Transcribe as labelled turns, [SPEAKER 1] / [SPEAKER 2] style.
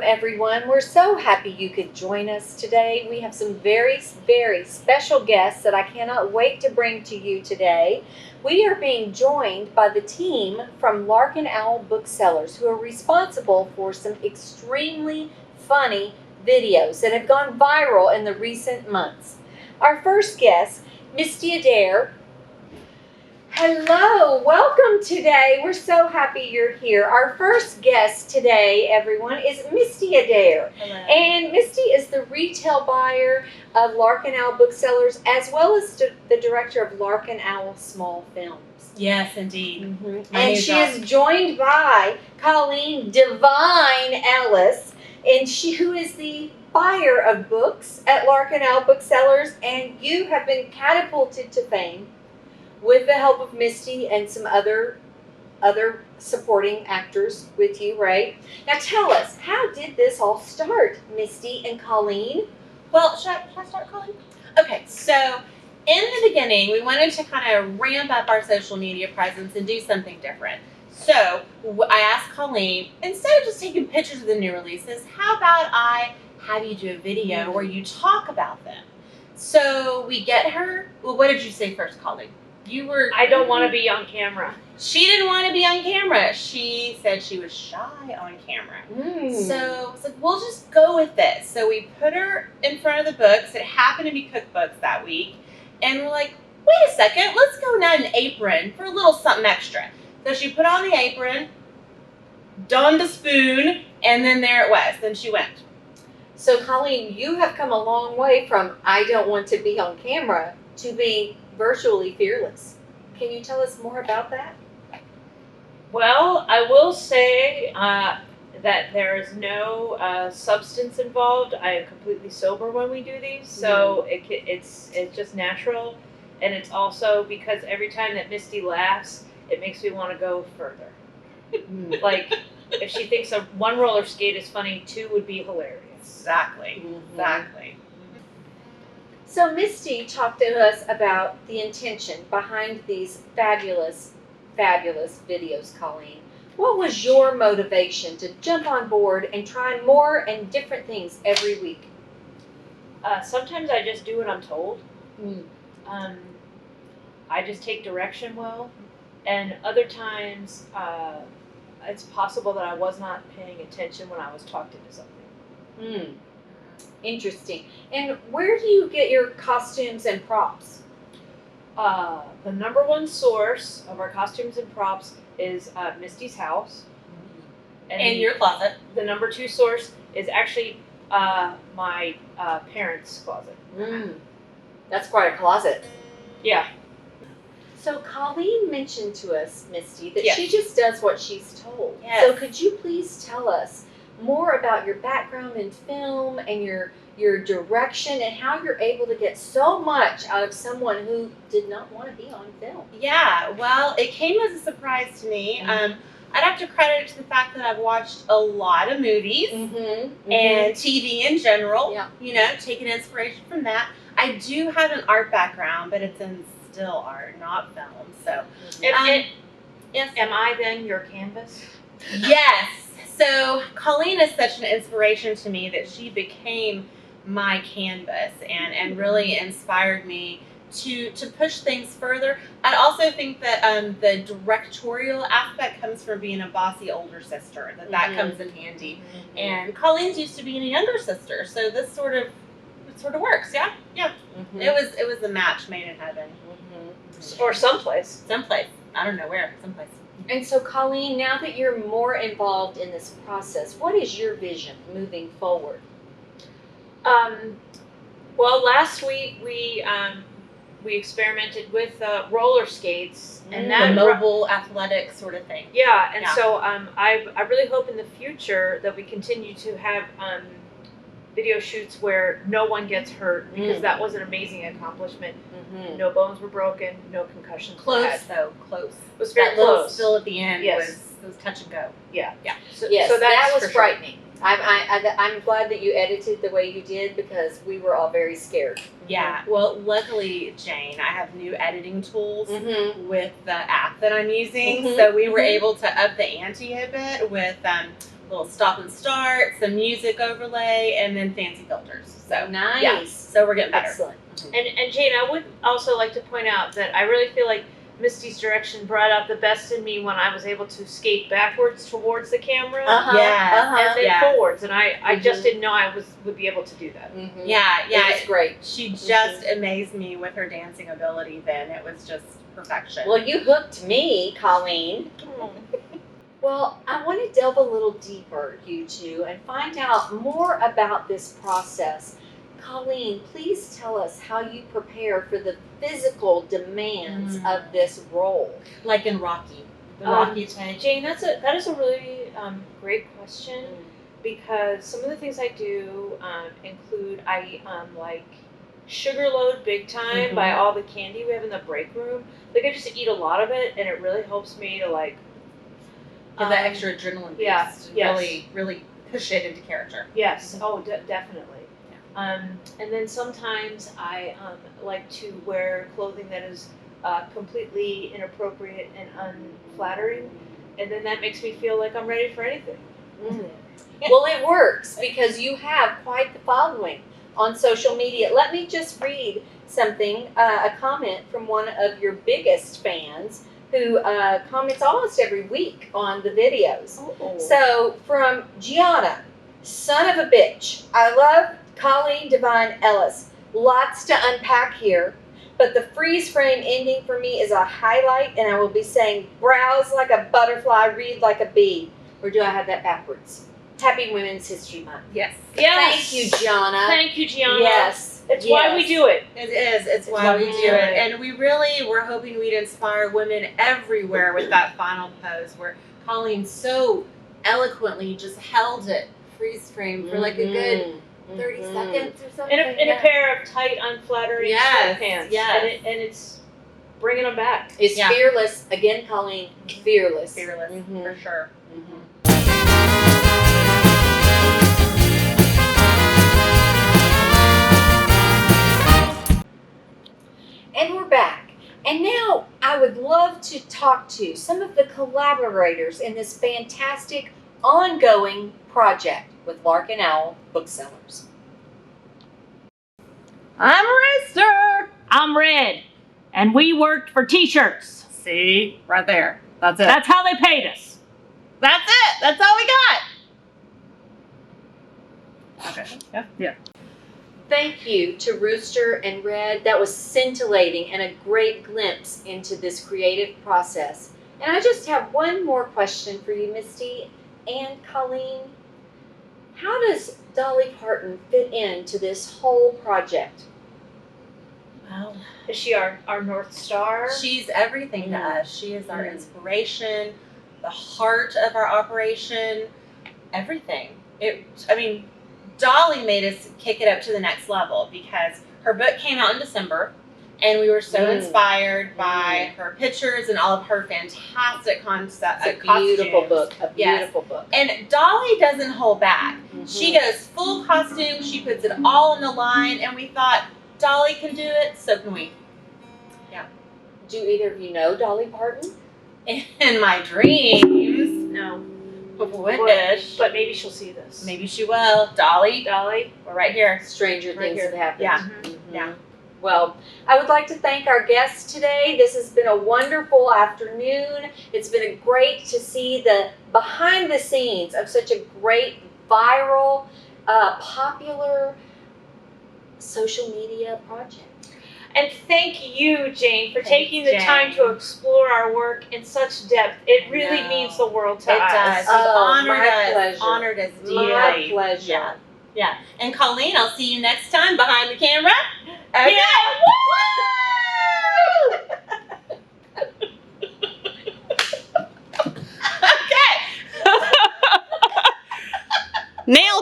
[SPEAKER 1] everyone. We're so happy you could join us today. We have some very, very special guests that I cannot wait to bring to you today. We are being joined by the team from Lark Owl Booksellers, who are responsible for some extremely funny videos that have gone viral in the recent months. Our first guest, Misty Adair. Hello, welcome today. We're so happy you're here. Our first guest today, everyone, is Misty Adair.
[SPEAKER 2] Hello.
[SPEAKER 1] And Misty is the retail buyer of Lark Owl Booksellers, as well as the director of Lark Owl Small Films.
[SPEAKER 2] Yes, indeed.
[SPEAKER 1] Mm-hmm. And she is joined by Colleen Divine Ellis, and who is the buyer of books at Lark Owl Booksellers, and you have been catapulted to fame with the help of Misty and some other supporting actors with you, right? Now tell us, how did this all start, Misty and Colleen?
[SPEAKER 2] Well, should I start, Colleen? Okay, so in the beginning, we wanted to kind of ramp up our social media presence and do something different. So I asked Colleen, instead of just taking pictures of the new releases, how about I have you do a video where you talk about them? So we get her, well, what did you say first, Colleen?
[SPEAKER 3] I don't want to be on camera.
[SPEAKER 2] She didn't want to be on camera. She said she was shy on camera. So it's like, we'll just go with this. So we put her in front of the books. It happened to be cookbooks that week. And we're like, wait a second, let's go down an apron for a little something extra. So she put on the apron, donned a spoon, and then there it was. Then she went.
[SPEAKER 1] So Colleen, you have come a long way from I don't want to be on camera to be virtually fearless. Can you tell us more about that?
[SPEAKER 3] Well, I will say that there is no substance involved. I am completely sober when we do these, so it's just natural, and it's also because every time that Misty laughs, it makes me want to go further. Like, if she thinks one roller skate is funny, 2 would be hilarious.
[SPEAKER 2] Exactly. Exactly.
[SPEAKER 1] So Misty talked to us about the intention behind these fabulous, fabulous videos, Colleen. What was your motivation to jump on board and try more and different things every week?
[SPEAKER 3] Sometimes I just do what I'm told. I just take direction well. And other times, it's possible that I was not paying attention when I was talked into something.
[SPEAKER 1] Interesting. And where do you get your costumes and props?
[SPEAKER 3] The number one source of our costumes and props is Misty's house.
[SPEAKER 2] And your closet.
[SPEAKER 3] The number 2 source is actually my parents' closet.
[SPEAKER 1] That's quite a closet.
[SPEAKER 3] Yeah.
[SPEAKER 1] So Colleen mentioned to us, Misty, that
[SPEAKER 2] Yes.
[SPEAKER 1] she just does what she's told.
[SPEAKER 2] Yes.
[SPEAKER 1] So could you please tell us more about your background in film and your direction and how you're able to get so much out of someone who did not want to be on film?
[SPEAKER 2] Yeah, well, it came as a surprise to me. I'd have to credit it to the fact that I've watched a lot of movies and TV in general, you know, taking inspiration from that. I do have an art background, but it's in still art, not film. So,
[SPEAKER 3] Yes.
[SPEAKER 2] am
[SPEAKER 3] I then your canvas?
[SPEAKER 2] Yes. So Colleen is such an inspiration to me that she became my canvas and really inspired me to push things further. I also think that the directorial aspect comes from being a bossy older sister, that comes in handy. And Colleen's used to being a younger sister, so this sort of works. Yeah. It was a match made in heaven.
[SPEAKER 3] Or someplace.
[SPEAKER 2] I don't know where. Someplace.
[SPEAKER 1] And so, Colleen, now that you're more involved in this process, what is your vision moving forward?
[SPEAKER 3] Well, last week we experimented with roller skates and that
[SPEAKER 2] the mobile athletic sort of thing.
[SPEAKER 3] Yeah, and so I really hope in the future that we continue to have video shoots where no one gets hurt, because that was an amazing accomplishment. No bones were broken, no concussions.
[SPEAKER 2] Close.
[SPEAKER 3] It was very
[SPEAKER 2] that little
[SPEAKER 3] close.
[SPEAKER 2] spill at the end
[SPEAKER 3] Yes.
[SPEAKER 2] was touch and go.
[SPEAKER 3] Yeah.
[SPEAKER 1] Yes,
[SPEAKER 3] so
[SPEAKER 1] that
[SPEAKER 3] that's
[SPEAKER 1] was frightening. I'm glad that you edited the way you did because we were all very scared.
[SPEAKER 2] Yeah. Well, luckily, Jane, I have new editing tools
[SPEAKER 1] Mm-hmm.
[SPEAKER 2] with the app that I'm using,
[SPEAKER 1] Mhm.
[SPEAKER 2] so we were
[SPEAKER 1] Mhm.
[SPEAKER 2] able to up the ante a bit with little stop and start, some music overlay, and then fancy filters. So
[SPEAKER 1] Nice.
[SPEAKER 2] yeah, so we're getting better.
[SPEAKER 1] Excellent.
[SPEAKER 3] And Jane, I would also like to point out that I really feel like Misty's direction brought out the best in me when I was able to skate backwards towards the camera
[SPEAKER 2] Yeah.
[SPEAKER 3] and then
[SPEAKER 2] Yes.
[SPEAKER 3] forwards, and I
[SPEAKER 1] Mhm.
[SPEAKER 3] just didn't know I would be able to do that.
[SPEAKER 1] Mm-hmm.
[SPEAKER 2] Yeah, yeah.
[SPEAKER 1] It was great.
[SPEAKER 2] She just amazed me with her dancing ability then. It was just perfection.
[SPEAKER 1] Well, you hooked me, Colleen. Well, I want to delve a little deeper, you two, and find out more about this process. Colleen, please tell us how you prepare for the physical demands of this role.
[SPEAKER 2] like in Rocky. The
[SPEAKER 3] Um,
[SPEAKER 2] Rocky take.
[SPEAKER 3] Jane, that is a really great question, because some of the things I do include I like sugar load big time by all the candy we have in the break room. Like I just eat a lot of it, and it really helps me to like
[SPEAKER 2] Give that extra adrenaline boost.
[SPEAKER 3] yeah,
[SPEAKER 2] and
[SPEAKER 3] yes.
[SPEAKER 2] really push it into character.
[SPEAKER 3] Yes. Oh, definitely. And then sometimes I like to wear clothing that is completely inappropriate and unflattering, and then that makes me feel like I'm ready for anything.
[SPEAKER 1] Well, it works because you have quite the following on social media. Let me just read something, a comment from one of your biggest fans who comments almost every week on the videos. So from Gianna, son of a bitch, I love Colleen Devine Ellis. Lots to unpack here, but the freeze frame ending for me is a highlight, and I will be saying browse like a butterfly, read like a bee. Or do I have that backwards? Happy Women's History Month.
[SPEAKER 2] Yes.
[SPEAKER 3] Yes.
[SPEAKER 1] Thank you, Gianna.
[SPEAKER 3] Thank you, Gianna.
[SPEAKER 1] Yes.
[SPEAKER 3] It's why we do it.
[SPEAKER 2] It is. It's why we do it. And we really were hoping we'd inspire women everywhere with that final pose where Colleen so eloquently just held it freeze frame for like a good 30 seconds or something.
[SPEAKER 3] In a pair of tight, unflattering sweatpants.
[SPEAKER 2] Yes.
[SPEAKER 3] And it's bringing them back.
[SPEAKER 1] It's fearless. Again, Colleen, fearless.
[SPEAKER 2] Fearless, for sure.
[SPEAKER 1] And we're back. And now I would love to talk to some of the collaborators in this fantastic ongoing project with Lark Owl Booksellers.
[SPEAKER 4] I'm Rooster. I'm Red. And we worked for t-shirts.
[SPEAKER 2] See? Right there. That's it.
[SPEAKER 4] That's how they paid us.
[SPEAKER 2] That's it. That's all we got.
[SPEAKER 4] Okay. Yeah.
[SPEAKER 1] Thank you to Rooster and Red. That was scintillating and a great glimpse into this creative process. And I just have one more question for you, Misty and Colleen. How does Dolly Parton fit into this whole project?
[SPEAKER 2] Well,
[SPEAKER 3] Is she our North Star?
[SPEAKER 2] she's everything to us. She is our inspiration, the heart of our operation, everything. Dolly made us kick it up to the next level because her book came out in December, and we were so inspired by her pictures and all of her fantastic concept.
[SPEAKER 1] It's a beautiful book. A
[SPEAKER 2] Yes.
[SPEAKER 1] beautiful book.
[SPEAKER 2] And Dolly doesn't hold back. She goes full costume. She puts it all on the line, and we thought Dolly can do it, so can we.
[SPEAKER 1] Do either of you know Dolly Parton?
[SPEAKER 2] In my dreams,
[SPEAKER 3] No.
[SPEAKER 2] wish.
[SPEAKER 3] But maybe she'll see this.
[SPEAKER 2] Maybe she will. Dolly,
[SPEAKER 3] Dolly.
[SPEAKER 2] we're right here.
[SPEAKER 1] Stranger
[SPEAKER 2] Right
[SPEAKER 1] things
[SPEAKER 2] here.
[SPEAKER 1] have happened.
[SPEAKER 2] Yeah.
[SPEAKER 1] Mhm.
[SPEAKER 2] Yeah.
[SPEAKER 1] Well, I would like to thank our guests today. This has been a wonderful afternoon. It's been great to see the behind the scenes of such a great, viral, popular social media project.
[SPEAKER 3] And thank you, Jane, for
[SPEAKER 2] Thanks,
[SPEAKER 3] taking the time to
[SPEAKER 2] Jane.
[SPEAKER 3] explore our work in such depth. It really
[SPEAKER 2] No.
[SPEAKER 3] means the world to
[SPEAKER 2] It
[SPEAKER 3] us.
[SPEAKER 2] does. She's
[SPEAKER 1] Oh,
[SPEAKER 2] honored
[SPEAKER 1] my
[SPEAKER 2] us.
[SPEAKER 1] pleasure.
[SPEAKER 2] Honored us deeply.
[SPEAKER 1] My pleasure.
[SPEAKER 2] Yeah. Yeah. And Colleen, I'll see you next time behind the camera. Okay.
[SPEAKER 3] Yeah.
[SPEAKER 2] Okay. Nailed